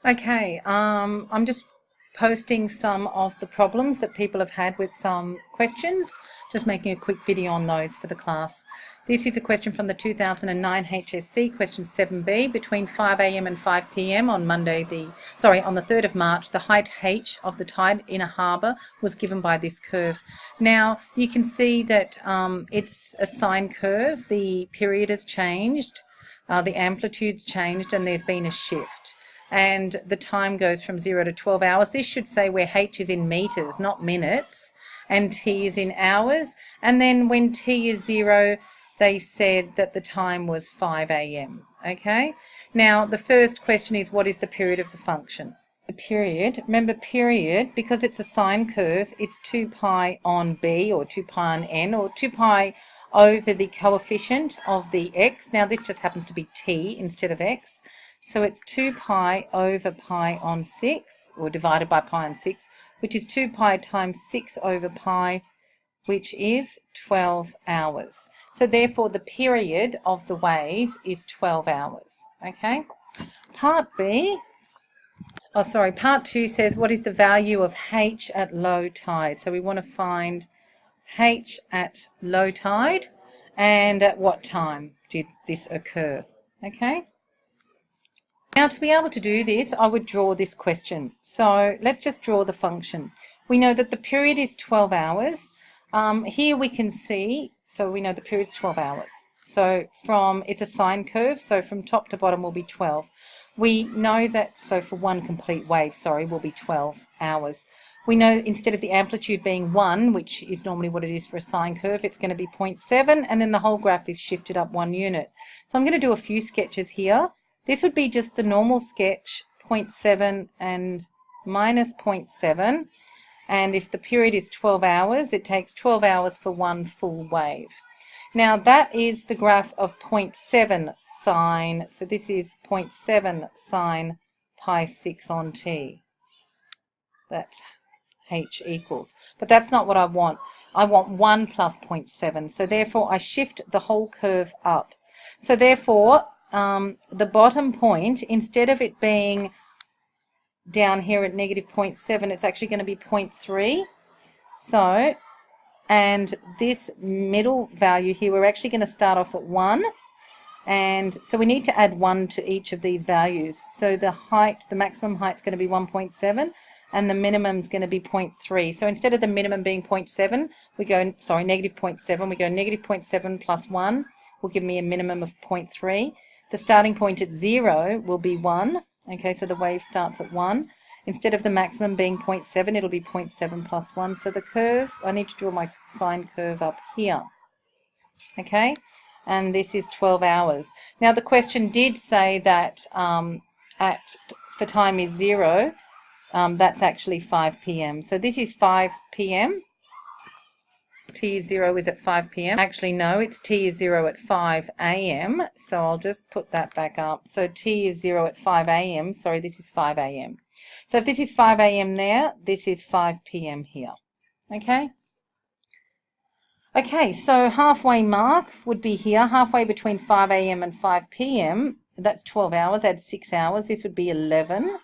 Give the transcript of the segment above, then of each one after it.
Okay, I'm just posting some of the problems that people have had with some questions, just making a quick video on those for the class. This is a question from the 2009 HSC, question 7B. Between 5 a.m. and 5 p.m. on on the 3rd of March, the height h of the tide in a harbour was given by this curve. Now, you can see that it's a sine curve. The period has changed, the amplitude's changed, and there's been a shift. And the time goes from 0 to 12 hours. This should say where h is in meters, not minutes, and t is in hours. And then when t is 0, they said that the time was 5 a.m. Okay? Now, the first question is, what is the period of the function? The period, remember period, because it's a sine curve, it's 2 pi on b, or 2 pi on n, or 2 pi over the coefficient of the x. Now, this just happens to be t instead of x. So it's 2 pi over pi on 6, or divided by pi on 6, which is 2 pi times 6 over pi, which is 12 hours. So therefore the period of the wave is 12 hours. Okay? Part 2 says, what is the value of h at low tide? So we want to find h at low tide, and at what time did this occur? Okay? Now, to be able to do this, I would draw this question. So let's just draw the function. We know that the period is 12 hours. Here we can see, so we know the period is 12 hours. So it's a sine curve, so from top to bottom will be 12. We know that, so for one complete wave, will be 12 hours. We know instead of the amplitude being 1, which is normally what it is for a sine curve, it's going to be 0.7, and then the whole graph is shifted up 1 unit. So I'm going to do a few sketches here. This would be just the normal sketch, 0.7 and minus 0.7. And if the period is 12 hours, it takes 12 hours for one full wave. Now that is the graph of 0.7 sine, so this is 0.7 sine pi 6 on t. That's h equals. But that's not what I want. I want 1 plus 0.7. So therefore I shift the whole curve up. So therefore the bottom point, instead of it being down here at negative 0.7, it's actually going to be 0.3. So, and this middle value here, we're actually going to start off at 1. And so we need to add 1 to each of these values. So the height, the maximum height is going to be 1.7, and the minimum is going to be 0.3. So instead of the minimum being 0.7, we go, negative 0.7, we go negative 0.7 plus 1 will give me a minimum of 0.3. The starting point at 0 will be 1. Okay, so the wave starts at 1. Instead of the maximum being 0.7, it'll be 0.7 plus 1. So the curve, I need to draw my sine curve up here. Okay, and this is 12 hours. Now the question did say that for time is 0, that's actually 5 p.m. So this is 5 p.m. T is 0 is at 5 p.m. Actually, no, it's T is 0 at 5 a.m. So I'll just put that back up. So T is 0 at 5 a.m. Sorry, this is 5 a.m. So if this is 5 a.m. there, this is 5 p.m. here. Okay? Okay, so halfway mark would be here, halfway between 5 a.m. and 5 p.m. That's 12 hours, add 6 hours. This would be 11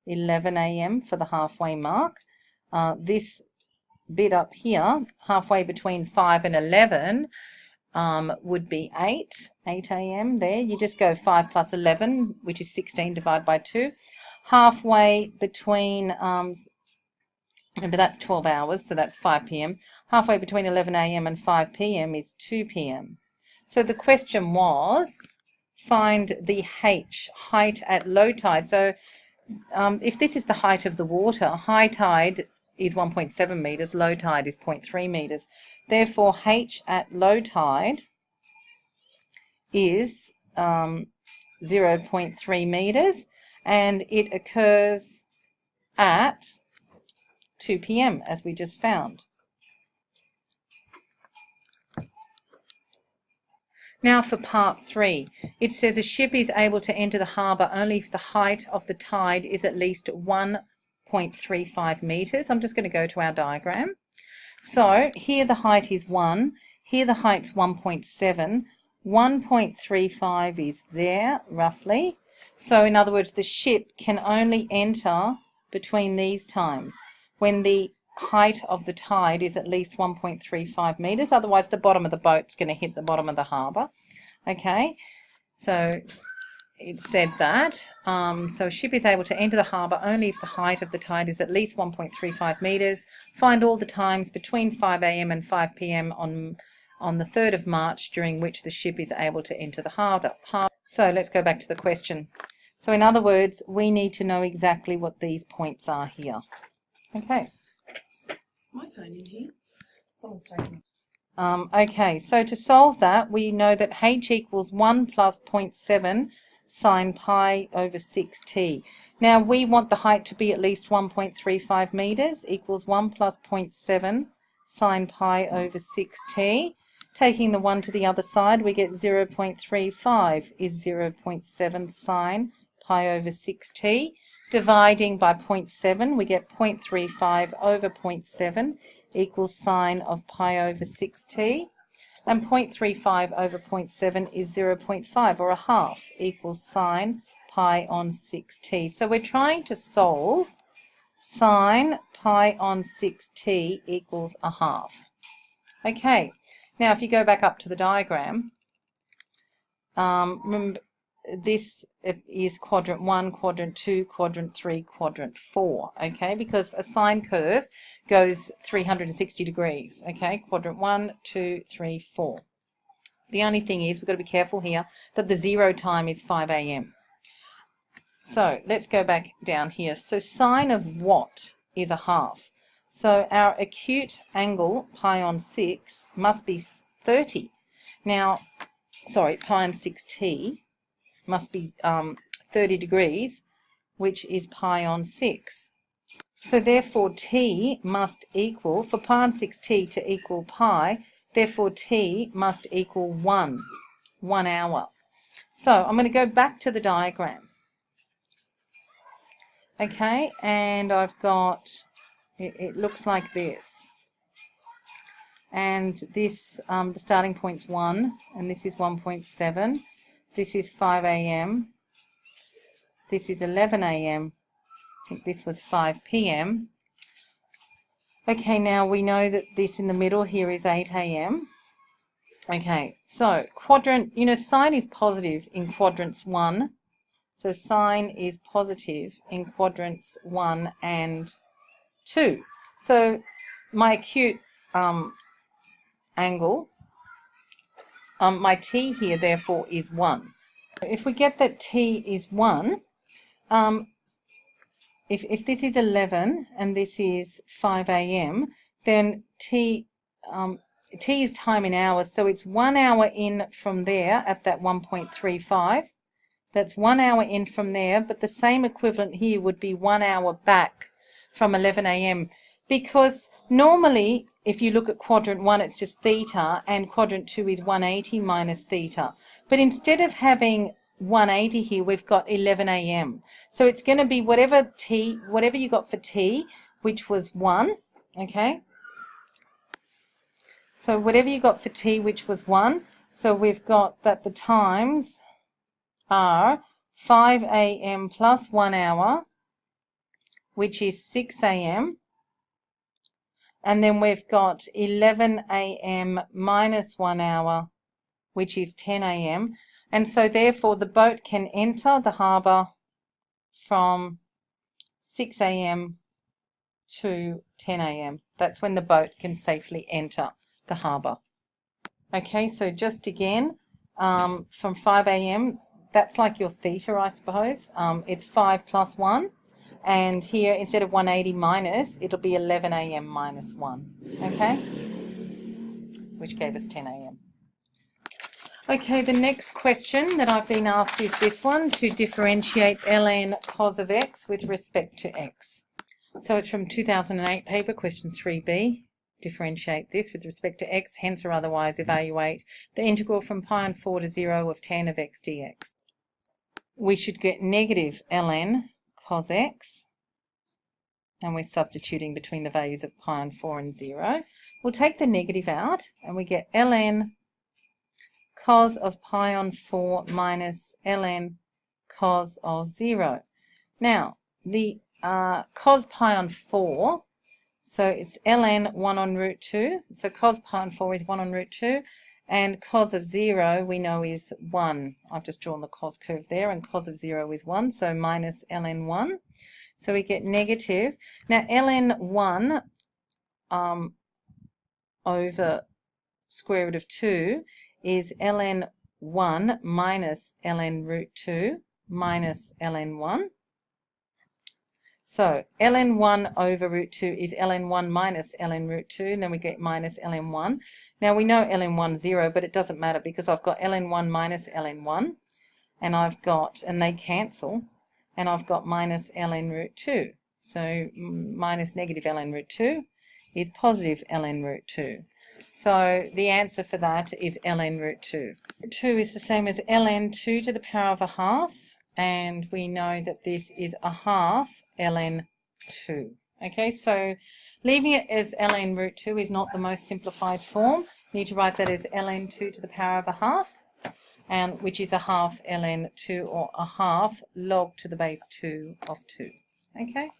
a.m. for the halfway mark. This bit up here, halfway between 5 and 11, would be 8 a.m. there. You just go 5 plus 11, which is 16, divided by 2. Halfway between, remember that's 12 hours, so that's 5 p.m. Halfway between 11 a.m. and 5 p.m. is 2 p.m. So the question was, find the h, height at low tide. So if this is the height of the water, high tide is 1.7 meters, low tide is 0.3 meters. Therefore, h at low tide is 0.3 meters, and it occurs at 2 p.m. as we just found. Now for part 3, it says a ship is able to enter the harbour only if the height of the tide is at least 1.35 meters. I'm just going to go to our diagram. So here the height is 1, here the height's 1.7, 1.35 is there roughly. So in other words, the ship can only enter between these times when the height of the tide is at least 1.35 metres, otherwise the bottom of the boat's going to hit the bottom of the harbour. Okay, so it said that. So a ship is able to enter the harbour only if the height of the tide is at least 1.35 metres. Find all the times between 5 a.m. and 5 p.m. on the 3rd of March during which the ship is able to enter the harbour. So let's go back to the question. So in other words, we need to know exactly what these points are here. Okay. Is my phone in here? Someone's taking it. Okay, so to solve that, we know that h equals 1 plus 0.7 sine pi over 6t. Now we want the height to be at least 1.35 metres, equals 1 plus 0.7 sine pi over 6t. Taking the 1 to the other side, we get 0.35 is 0.7 sine pi over 6t. Dividing by 0.7, we get 0.35 over 0.7 equals sine of pi over 6t. And 0.35 over 0.7 is 0.5, or a half, equals sine pi on 6t. So we're trying to solve sine pi on 6t equals a half. Okay, now if you go back up to the diagram, remember this is quadrant 1, quadrant 2, quadrant 3, quadrant 4, okay, because a sine curve goes 360 degrees, okay, quadrant 1, 2, 3, 4. The only thing is, we've got to be careful here that the 0 time is 5 a.m. So let's go back down here. So sine of what is a half? So our acute angle, pi on 6, must be 30. Now, sorry, pi on 6t must be 30 degrees, which is pi on 6. So therefore t must equal, for pi on 6t to equal pi, therefore t must equal 1 hour. So I'm going to go back to the diagram. Okay, and I've got, it looks like this. And this, the starting point's 1, and this is 1.7. This is 5 a.m. This is 11 a.m. I think this was 5 p.m. Okay, now we know that this in the middle here is 8 a.m. Okay, so quadrant, you know, sine is positive in quadrants 1. So sine is positive in quadrants 1 and 2. So my acute angle, my t here therefore is 1. If we get that t is 1, if this is 11 and this is 5 a.m., then t is time in hours, so it's 1 hour in from there at that 1.35. That's 1 hour in from there, but the same equivalent here would be 1 hour back from 11 a.m. because normally if you look at quadrant 1 it's just theta, and quadrant 2 is 180 minus theta. But instead of having 180 here, we've got 11 a.m. So it's going to be whatever you got for t, which was 1, okay? So whatever you got for t, which was 1, so we've got that the times are 5 a.m. plus 1 hour, which is 6 a.m. And then we've got 11 a.m. minus 1 hour, which is 10 a.m. And so therefore the boat can enter the harbour from 6 a.m. to 10 a.m. That's when the boat can safely enter the harbour. Okay, so just again, from 5 a.m., that's like your theta, I suppose. It's 5 plus 1. And here, instead of 180 minus, it'll be 11 a.m. minus 1. Okay? Which gave us 10 a.m. Okay, the next question that I've been asked is this one, to differentiate ln cos of x with respect to x. So it's from 2008 paper, question 3b. Differentiate this with respect to x, hence or otherwise evaluate the integral from pi on 4 to 0 of tan of x dx. We should get negative ln cos x, and we're substituting between the values of pi on 4 and 0. We'll take the negative out, and we get ln cos of pi on 4 minus ln cos of 0. Now, the cos pi on 4, so it's ln 1 on root 2. So cos pi on 4 is 1 on root 2. And cos of 0 we know is 1. I've just drawn the cos curve there, and cos of 0 is 1, so minus ln 1. So we get negative. Now ln 1 over square root of 2 is ln 1 minus ln root 2 minus ln 1. So ln 1 over root 2 is ln 1 minus ln root 2, and then we get minus ln 1. Now we know ln 1 is 0, but it doesn't matter because I've got ln 1 minus ln 1, and I've got, and they cancel, and I've got minus ln root 2. So minus negative ln root 2 is positive ln root 2. So the answer for that is ln root 2. Root 2 is the same as ln 2 to the power of a half, and we know that this is a half ln 2. Okay, so leaving it as ln root 2 is not the most simplified form. You need to write that as ln 2 to the power of a half, and which is a half ln 2, or a half log to the base 2 of 2. Okay,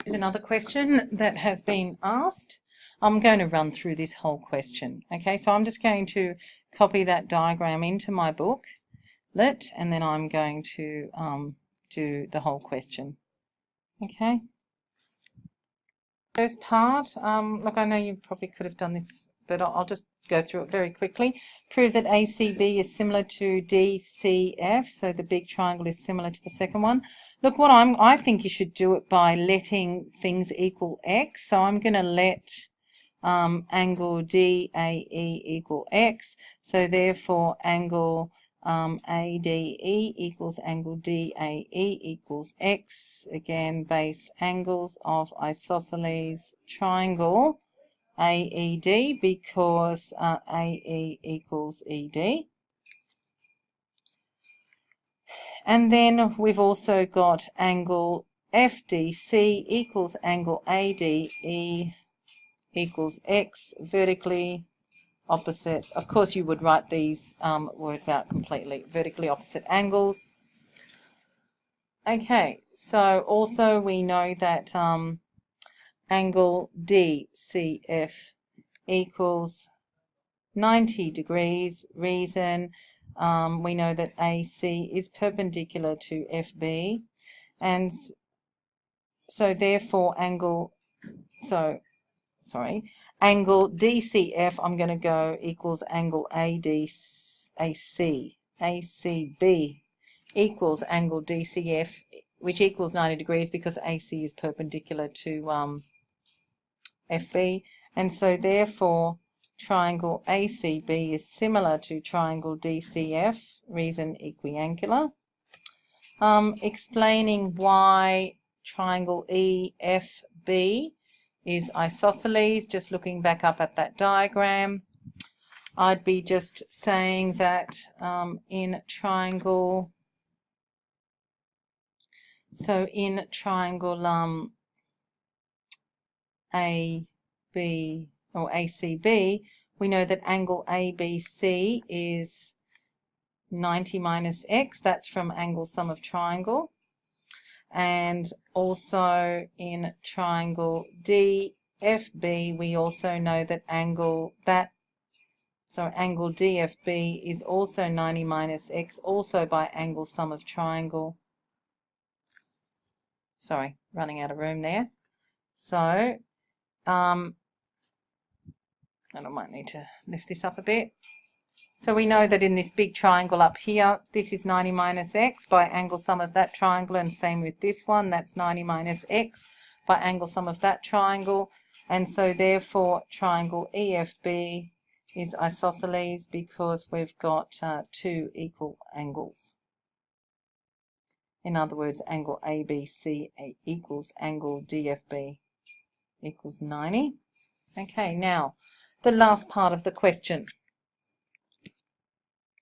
here's another question that has been asked. I'm going to run through this whole question. Okay, so I'm just going to copy that diagram into my book, and then I'm going to do the whole question. Okay. First part, look, I know you probably could have done this, but I'll just go through it very quickly. Prove that ACB is similar to DCF, so the big triangle is similar to the second one. Look, I think you should do it by letting things equal x. So I'm going to let angle DAE equal x. So therefore angle ADE equals angle DAE equals x. Again, base angles of isosceles triangle AED, because AE equals ED. And then we've also got angle FDC equals angle ADE equals x, vertically opposite. Of course, you would write these words out completely. Vertically opposite angles. Okay, so also we know that angle DCF equals 90 degrees. Reason, we know that AC is perpendicular to FB, and so therefore angle DCF, I'm going to go equals angle ACB equals angle DCF, which equals 90 degrees because AC is perpendicular to FB, and so therefore triangle ACB is similar to triangle DCF, reason equiangular. Explaining why triangle EFB is isosceles, just looking back up at that diagram, I'd be just saying that in triangle AB or ACB, we know that angle ABC is 90 minus x. That's from angle sum of triangle. And also in triangle DFB, we also know that angle DFB is also 90 minus x, also by angle sum of triangle. Sorry, running out of room there. So, and I might need to lift this up a bit. So we know that in this big triangle up here, this is 90 minus x by angle sum of that triangle, and same with this one, that's 90 minus x by angle sum of that triangle. And so therefore triangle EFB is isosceles because we've got two equal angles. In other words, angle ABC equals angle DFB equals 90. Okay, now the last part of the question.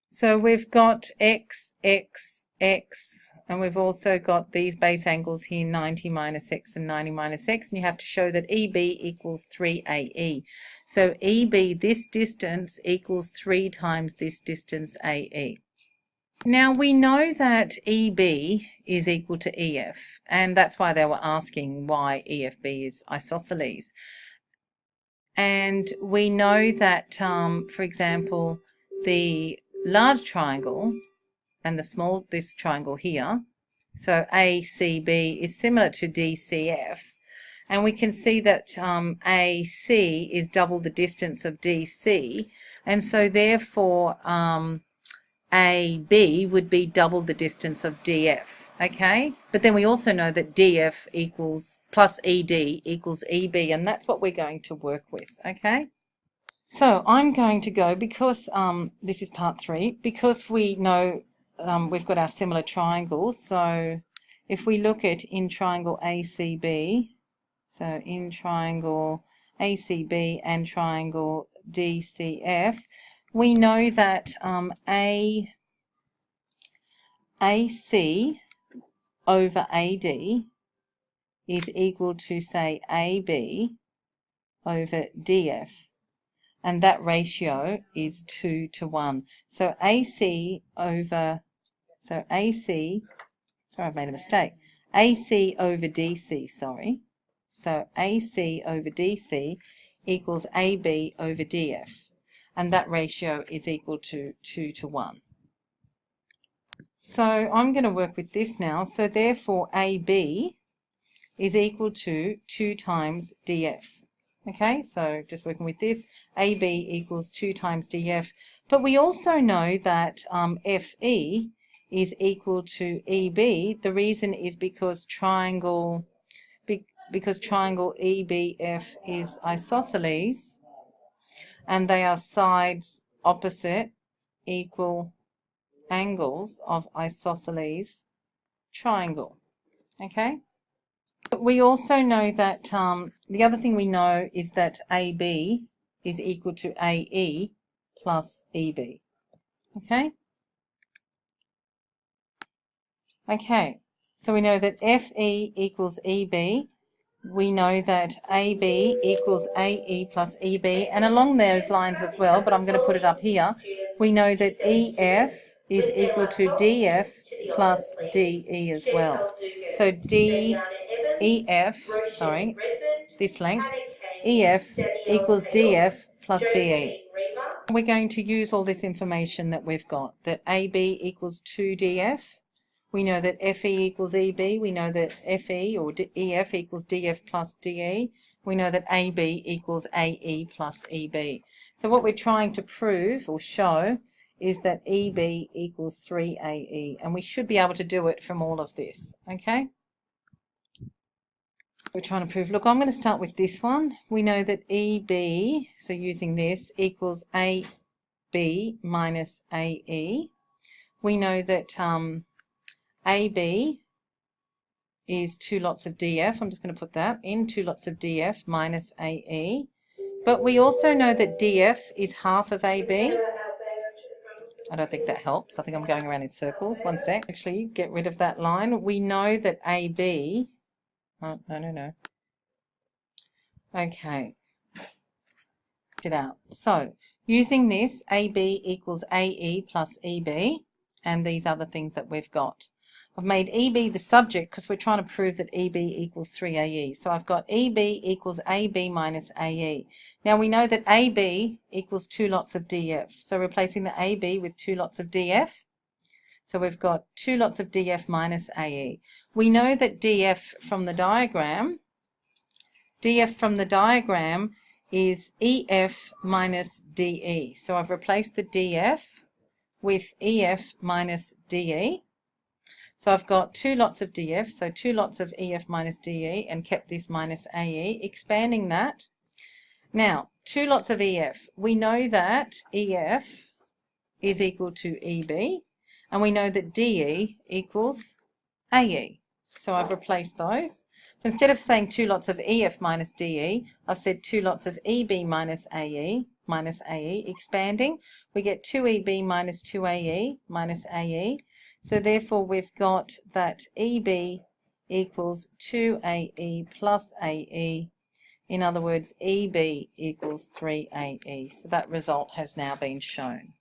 So we've got x, x, x, and we've also got these base angles here, 90 minus x and 90 minus x, and you have to show that EB equals 3AE. So EB, this distance, equals 3 times this distance AE. Now we know that EB is equal to EF, and that's why they were asking why EFB is isosceles. And we know that, for example, the large triangle and this triangle here, so ACB is similar to DCF, and we can see that AC is double the distance of DC, and so therefore AB would be double the distance of DF, okay? But then we also know that DF equals plus ED equals EB, and that's what we're going to work with, okay? So I'm going to go, because this is part 3, because we know we've got our similar triangles. So if we look at in triangle ACB, so in triangle ACB and triangle DCF, we know that AC over AD is equal to, say, AB over DF. And that ratio is 2 to 1. So AC, sorry, I've made a mistake. AC over DC, sorry. So AC over DC equals AB over DF. And that ratio is equal to 2 to 1. So I'm going to work with this now. So therefore AB is equal to 2 times DF. Okay, so just working with this, AB equals 2 times DF. But we also know that FE is equal to EB. The reason is because triangle EBF is isosceles, and they are sides opposite equal angles of isosceles triangle. Okay? But we also know that the other thing we know is that AB is equal to AE plus EB. Okay? Okay, so we know that FE equals EB. We know that AB equals AE plus EB. And along those lines as well, but I'm going to put it up here, we know that EF is equal to DF plus DE as well. So this length, EF equals DF plus DE. We're going to use all this information that we've got, that AB equals 2DF. We know that FE equals EB. We know that FE or EF equals DF plus DE. We know that AB equals AE plus EB. So what we're trying to prove or show is that EB equals 3AE, and we should be able to do it from all of this, okay? We're trying to prove, look, I'm going to start with this one. We know that EB, so using this, equals AB minus AE. We know that AB is 2 lots of DF. I'm just going to put that in, 2 lots of DF minus AE. But we also know that DF is half of AB. I don't think that helps. I think I'm going around in circles. One sec. Actually, get rid of that line. We know that AB... Oh, no. Okay. Get it out. So, using this, AB equals AE plus EB, and these other things that we've got. I've made EB the subject because we're trying to prove that EB equals 3AE. So I've got EB equals AB minus AE. Now we know that AB equals 2 lots of DF. So replacing the AB with 2 lots of DF. So we've got 2 lots of DF minus AE. We know that DF from the diagram is EF minus DE. So I've replaced the DF with EF minus DE. So I've got 2 lots of DF, so 2 lots of EF minus DE, and kept this minus AE, expanding that. Now, 2 lots of EF. We know that EF is equal to EB, and we know that DE equals AE. So I've replaced those. So instead of saying 2 lots of EF minus DE, I've said 2 lots of EB minus AE, expanding. We get 2EB minus 2AE minus AE. So therefore we've got that EB equals 2AE plus AE. In other words, EB equals 3AE. So that result has now been shown.